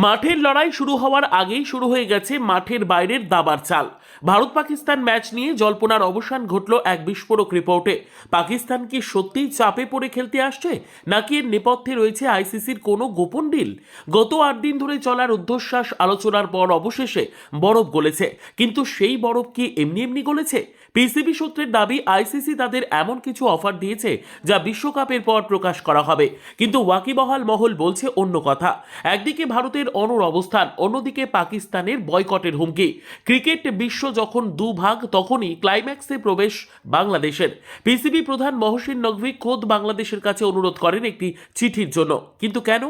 মাঠের লড়াই শুরু হওয়ার আগেই শুরু হয়ে গেছে মাঠের বাইরের দাবার চাল। ভারত পাকিস্তান ম্যাচ নিয়ে জল্পনার অবসান ঘটল এক বিস্ফোরক রিপোর্টে। পাকিস্তান কি সত্যিই চাপে পড়ে খেলতে আসছে, নাকি এর নেপথ্যে রয়েছে আইসিসির কোনো গোপন ডিল? গত 8 দিন ধরে চলার ঊর্ধ্বশ্বাস আলোচনার পর অবশেষে বরফ গলেছে, কিন্তু সেই বরফ কি এমনি এমনি গলেছে? পিসিবি সূত্রের দাবি, আইসিসি তাদের এমন কিছু অফার দিয়েছে যা বিশ্বকাপের পর প্রকাশ করা হবে, কিন্তু ওয়াকিবহাল মহল বলছে অন্য কথা। একদিকে ভারতের অনুর অবস্থান, অন্যদিকে পাকিস্তানের বয়কটের হুমকি। ক্রিকেট বিশ্ব যখন দুভাগ, তখনই ক্লাইম্যাক্সে প্রবেশ বাংলাদেশের। পিসিবি প্রধান মহসিন নকভি খোদ বাংলাদেশের কাছে অনুরোধ করেন একটি চিঠির জন্য, কিন্তু কেন?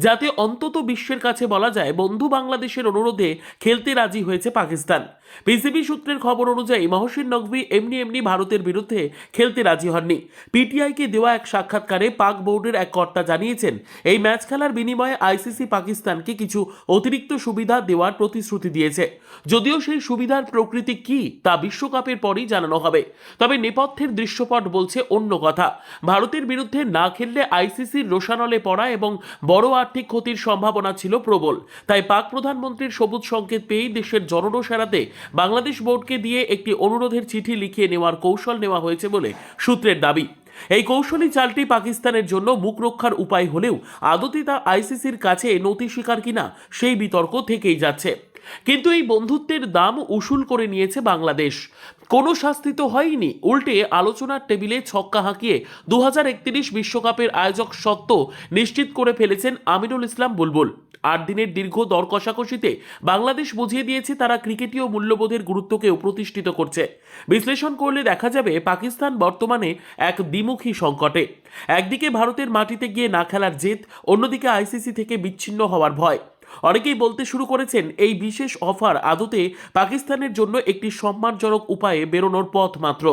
যাতে অন্তত বিশ্বের কাছে বলা যায় বন্ধু বাংলাদেশের অনুরোধে খেলতে রাজি হয়েছে পাকিস্তান। পিসিবি সূত্রের খবর অনুযায়ী মহসিন নকভি এমনি এমনি ভারতের বিরুদ্ধে খেলতে রাজি হননি। পিটিআইকে দেওয়া এক সাক্ষাৎকারে পাক বোর্ডের এক কর্তা জানিয়েছেন, এই ম্যাচ খেলার বিনিময়ে আইসিসি পাকিস্তানকে কিছু অতিরিক্ত সুবিধা দেওয়ার প্রতিশ্রুতি দিয়েছে। যদিও সেই সুবিধার প্রকৃতি কি তা বিশ্বকাপের পরই জানানো হবে। তবে নেপথ্যের দৃশ্যপট বলছে অন্য কথা। ভারতের বিরুদ্ধে না খেললে আইসিসির রোষানলে পড়া এবং বড় আর্থিক ক্ষতির সম্ভাবনা ছিল প্রবল। তাই পাক প্রধানমন্ত্রীর সবুজ সংকেত পেয়েই দেশের জনরোষ এড়াতে বাংলাদেশ বোর্ডকে দিয়ে একটি অনুরোধের চিঠি লিখিয়ে নেওয়ার কৌশল নেওয়া হয়েছে বলে সূত্রের দাবি। এই কৌশলী চালটি পাকিস্তানের জন্য মুখ রক্ষার উপায় হলেও আদতে তা আইসিসির কাছে নতি স্বীকার কিনা সেই বিতর্ক থেকেই যাচ্ছে। কিন্তু এই বন্ধুত্বের দাম উসুল করে নিয়েছে বাংলাদেশ। কোনো শাস্তি তো হয়নি, উল্টে আলোচনার টেবিলে ছক্কা হাঁকিয়ে 2031 বিশ্বকাপের আয়োজক সত্ত্ব নিশ্চিত করে ফেলেছেন আমিনুল ইসলাম বুলবুল। 8 দিনের দীর্ঘ দর কষাকষিতে বাংলাদেশ বুঝিয়ে দিয়েছে তারা ক্রিকেটীয় মূল্যবোধের গুরুত্বকেও প্রতিষ্ঠিত করছে। বিশ্লেষণ করলে দেখা যাবে পাকিস্তান বর্তমানে এক দ্বিমুখী সংকটে। একদিকে ভারতের মাটিতে গিয়ে না খেলার জেদ, অন্যদিকে আইসিসি থেকে বিচ্ছিন্ন হওয়ার ভয়। অনেকেই বলতে শুরু করেছেন এই বিশেষ অফার আদতে পাকিস্তানের জন্য একটি সম্মানজনক উপায়ে বেরোনোর পথ মাত্র।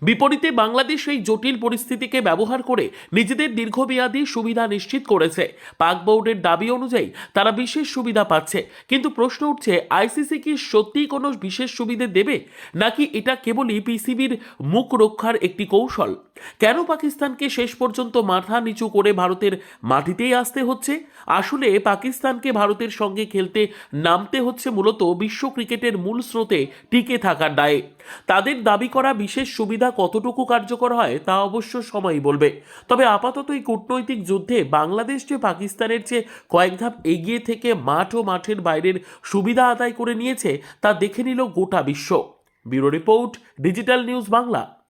বিপরীতে বাংলাদেশ এই জটিল পরিস্থিতিকে ব্যবহার করে নিজেদের দীর্ঘমেয়াদী সুবিধা নিশ্চিত করেছে। পাক বোর্ডের দাবি অনুযায়ী তারা বিশেষ সুবিধা পাচ্ছে, কিন্তু প্রশ্ন উঠছে, আইসিসি কি সত্যিই কোনো বিশেষ সুবিধা দেবে, নাকি এটা কেবলই পিসিবির মুখ রক্ষার একটি কৌশল? কেন পাকিস্তানকে শেষ পর্যন্ত মাথা নিচু করে ভারতের মাটিতেই আসতে হচ্ছে? আসলে পাকিস্তানকে ভারতের সঙ্গে খেলতে নামতে হচ্ছে মূলত বিশ্ব ক্রিকেটের মূল স্রোতে টিকে থাকার দায়ে। তাদের দাবি করা বিশেষ সুবিধা কতটুকু কার্যকর হয় তা অবশ্য সময়ই বলবে। তবে আপাতত এই কূটনৈতিক যুদ্ধে বাংলাদেশ যে পাকিস্তানের চেয়ে কয়েক ধাপ এগিয়ে থেকে মাঠ ও মাঠের বাইরের সুবিধা আদায় করে নিয়েছে তা দেখে নিল গোটা বিশ্ব। Bureau report, digital news Bangla.